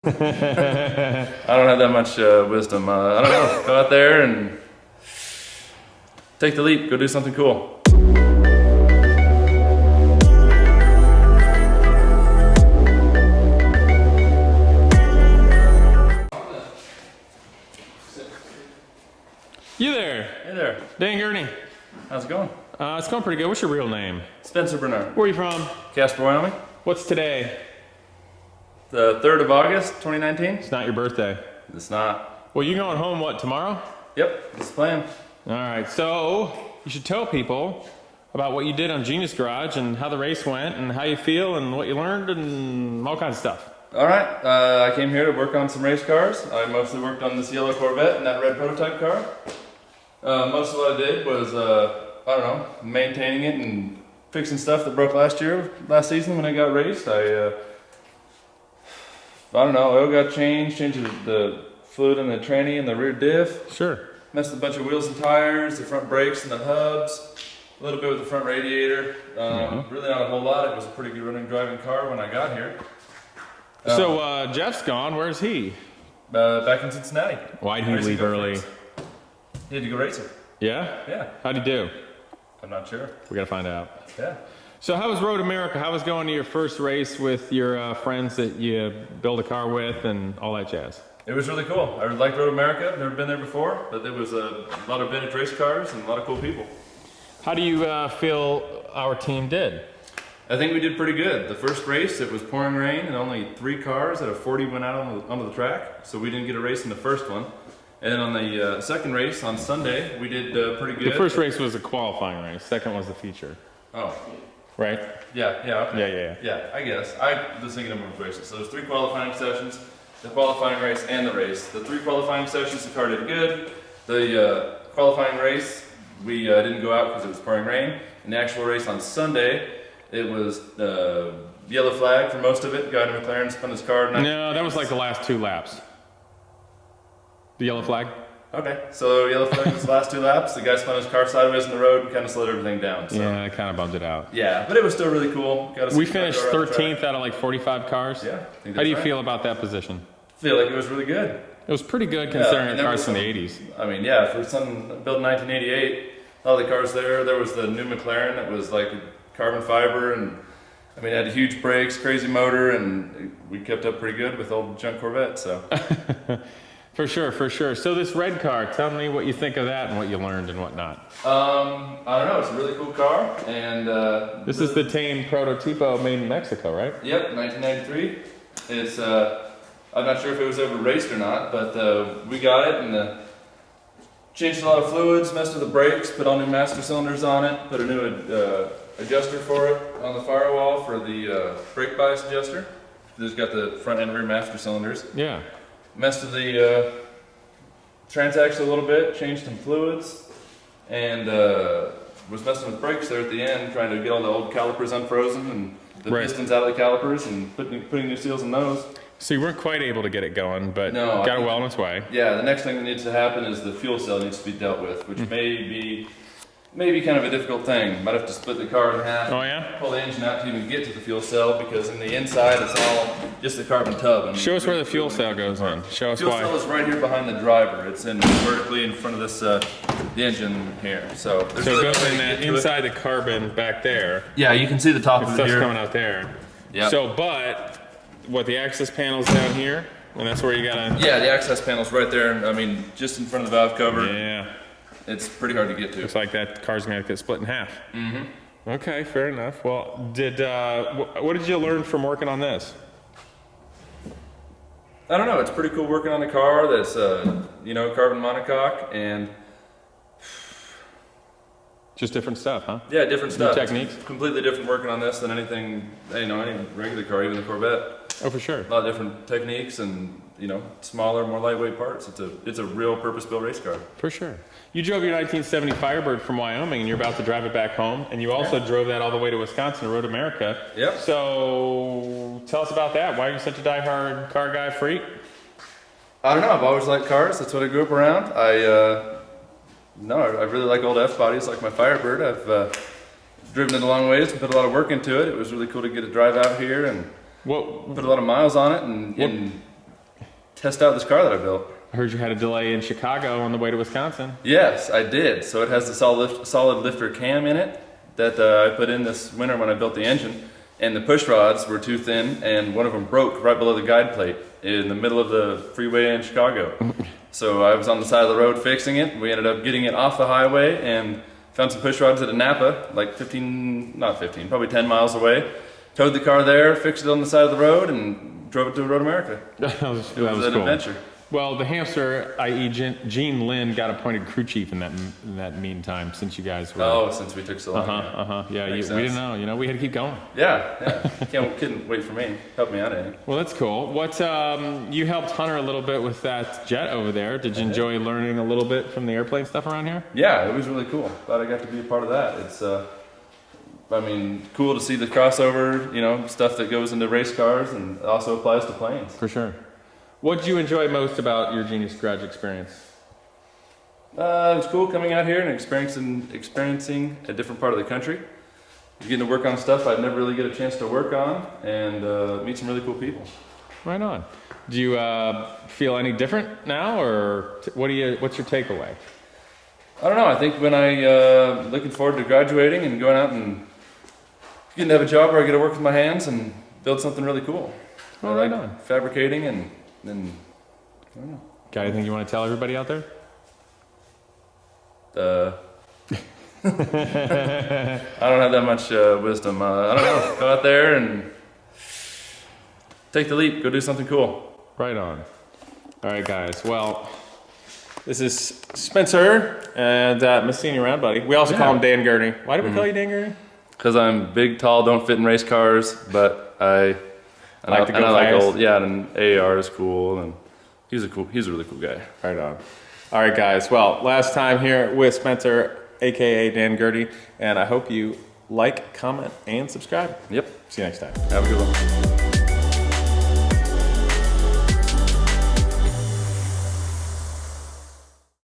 I don't have that much wisdom. I don't know. Go out there and take the leap. Go do something cool. You there? Hey there. Dan Gurney. How's it going? It's going pretty good. What's your real name? Spencer Bernard. Where are you from? Casper, Wyoming. What's today? The 3rd of August, 2019. It's not your birthday. It's not. Well, you going home, what, tomorrow? Yep, it's the plan. All right, so you should tell people about what you did on Genius Garage and how the race went and how you feel and what you learned and all kinds of stuff. All right, I came here to work on some race cars. I mostly worked on this yellow Corvette and that red prototype car. Most of what I did was, I don't know, maintaining it and fixing stuff that broke last season when I got raced. I don't know, oil got changed the fluid in the tranny and the rear diff. Sure. Messed with a bunch of wheels and tires, the front brakes and the hubs, a little bit with the front radiator. Really not a whole lot. It was a pretty good running driving car when I got here. So Jeff's gone. Where's he? Back in Cincinnati. Why'd he leave early? He had to go racing. Yeah? Yeah. How'd he do? I'm not sure. We gotta find out. Yeah. So how was Road America? How was going to your first race with your friends that you build a car with and all that jazz? It was really cool. I liked Road America. I've never been there before, but there was a lot of vintage race cars and a lot of cool people. How do you feel our team did? I think we did pretty good. The first race, it was pouring rain and only 3 cars out of 40 went out onto the track, so we didn't get a race in the first one. And then on the second race on Sunday, we did pretty good. The first race was a qualifying race. Second was the feature. Oh. Right? Yeah, okay. Yeah. Yeah, I guess. I was thinking of both races. So there's 3 qualifying sessions, the qualifying race and the race. The 3 qualifying sessions, the car did good. The qualifying race, we didn't go out because it was pouring rain. And the actual race on Sunday, it was yellow flag for most of it. Guy in a McLaren spun his car. No, that was like the last 2 laps. The yellow flag? Okay, so yellow flag was the last 2 laps. The guy spun his car sideways in the road and kind of slowed everything down. So. Yeah, it kind of bummed it out. Yeah, but it was still really cool. We finished 13th out of like 45 cars. Yeah. How do you feel about that position? I feel like it was really good. It was pretty good considering the cars from the 80s. I mean, yeah, for some built in 1988, all the cars there was the new McLaren that was like carbon fiber, and I mean, it had huge brakes, crazy motor, and we kept up pretty good with old junk Corvette, so. For sure. So this red car, tell me what you think of that and what you learned and whatnot. I don't know, it's a really cool car, and this is the Tame Prototipo made in Mexico, right? Yep, 1993. It's I'm not sure if it was ever raced or not, but we got it and changed a lot of fluids, messed with the brakes, put all new master cylinders on it, put a new adjuster for it on the firewall for the brake bias adjuster. It's got the front and rear master cylinders. Yeah. Messed with the transaxle a little bit, changed some fluids, and was messing with brakes there at the end, trying to get all the old calipers unfrozen and the pistons out of the calipers and putting new seals in those. So you weren't quite able to get it going, but no, got it well on its way. Yeah, the next thing that needs to happen is the fuel cell needs to be dealt with, which may be kind of a difficult thing. Might have to split the car in half. Oh yeah? Pull the engine out to even get to the fuel cell, because in the inside it's all just the carbon tub. And show us where the fuel cell goes in. Show us why. The fuel cell is right here behind the driver. It's in vertically in front of this the engine here. So it goes in that inside the carbon back there. Yeah, you can see the top of it stuff's here. Coming out there. Yeah. So, but what, the access panel's down here, and that's where you gotta. Yeah, the access panel's right there. And I mean, just in front of the valve cover. Yeah. It's pretty hard to get to. Looks like that car's gonna get split in half. Mm-hmm. Okay, fair enough. Well, what did you learn from working on this? I don't know. It's pretty cool working on the car that's carbon monocoque and just different stuff, huh? Yeah, different stuff. New techniques. It's completely different working on this than anything, any regular car, even the Corvette. Oh, for sure. A lot of different techniques and smaller, more lightweight parts. It's a real purpose-built race car. For sure. You drove your 1970 Firebird from Wyoming, and you're about to drive it back home, and you also drove that all the way to Wisconsin to Road America. Yep. So tell us about that. Why are you such a diehard car guy freak? I don't know. I've always liked cars. That's what I grew up around. I really like old F-bodies like my Firebird. I've driven it a long ways and put a lot of work into it. It was really cool to get a drive out here and put a lot of miles on it and test out this car that I built. I heard you had a delay in Chicago on the way to Wisconsin. Yes, I did. So it has the solid lifter cam in it that I put in this winter when I built the engine. And the push rods were too thin, and one of them broke right below the guide plate in the middle of the freeway in Chicago. So I was on the side of the road fixing it. We ended up getting it off the highway and found some push rods at a Napa, like 15, probably 10 miles away. Towed the car there, fixed it on the side of the road, and drove it to Road America. That was It was an cool. adventure. Well, the hamster, i.e. Gene Lynn, got appointed crew chief in that meantime since you guys were... Oh, since we took so long. Yeah, we Makes didn't sense. know. You know, we had to keep going. Yeah. Couldn't wait for me. Help me out, Andy. Well, that's cool. What you helped Hunter a little bit with that jet over there. Did you enjoy learning a little bit from the airplane stuff around here? Yeah, it was really cool. Glad I got to be a part of that. It's, cool to see the crossover, stuff that goes into race cars and also applies to planes. For sure. What did you enjoy most about your Genius Garage experience? It was cool coming out here and experiencing a different part of the country. Getting to work on stuff I'd never really get a chance to work on and meet some really cool people. Right on. Do you feel any different now, or what's your takeaway? I don't know. I think when I looking forward to graduating and going out and getting to have a job where I get to work with my hands and build something really cool. Well, I right like on. fabricating and I don't know. Got anything you want to tell everybody out there? I don't have that much wisdom. I don't know. Go out there and take the leap. Go do something cool. Right on. All right, guys. Well, this is Spencer, and miss seeing you around, buddy. We also call him Dan Gurney. Why do we call you Dan Gurney? Because I'm big, tall, don't fit in race cars, but I Like to go I like fast. old. Yeah, and AR is cool, and he's a really cool guy. Right on. All right, guys. Well, last time here with Spencer, aka Dan Gurney, and I hope you like, comment, and subscribe. Yep. See you next time. Have a good one.